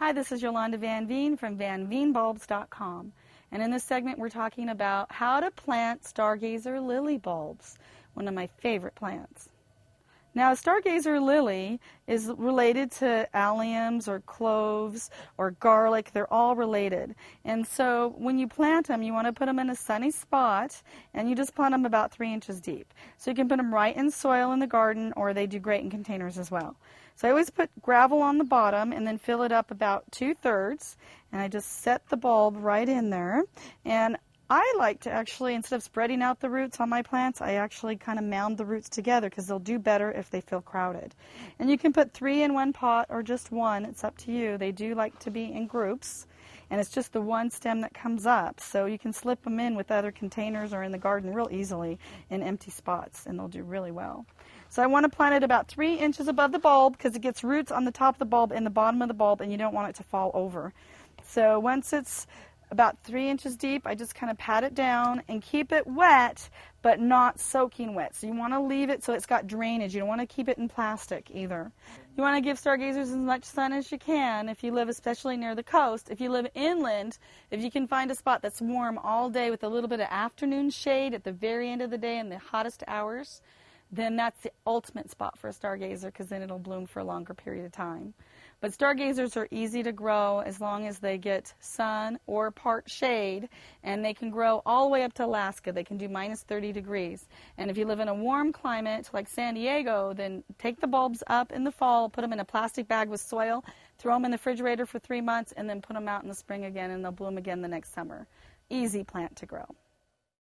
Hi, this is Yolanda Van Veen from vanveenbulbs.com, and in this segment we're talking about how to plant Stargazer lily bulbs, one of my favorite plants. Now, a Stargazer lily is related to alliums or cloves or garlic. They're all related. And so when you plant them, you want to put them in a sunny spot, and you just plant them about 3 inches deep. So you can put them right in soil in the garden, or they do great in containers as well. So I always put gravel on the bottom and then fill it up about 2/3, and I just set the bulb right in there. And I like to actually, instead of spreading out the roots on my plants, I actually kind of mound the roots together because they'll do better if they feel crowded. And you can put 3 in one pot or just one. It's up to you. They do like to be in groups, and it's just the one stem that comes up. So you can slip them in with other containers or in the garden real easily in empty spots, and they'll do really well. So I want to plant it about 3 inches above the bulb because it gets roots on the top of the bulb and the bottom of the bulb, and you don't want it to fall over. So once it's about 3 inches deep, I just kind of pat it down and keep it wet, but not soaking wet. So you want to leave it so it's got drainage. You don't want to keep it in plastic either. You want to give stargazers as much sun as you can if you live especially near the coast. If you live inland, if you can find a spot that's warm all day with a little bit of afternoon shade at the very end of the day in the hottest hours, then that's the ultimate spot for a stargazer because then it'll bloom for a longer period of time. But stargazers are easy to grow as long as they get sun or part shade, and they can grow all the way up to Alaska. They can do minus 30 degrees. And if you live in a warm climate like San Diego, then take the bulbs up in the fall, put them in a plastic bag with soil, throw them in the refrigerator for 3 months, and then put them out in the spring again, and they'll bloom again the next summer. Easy plant to grow.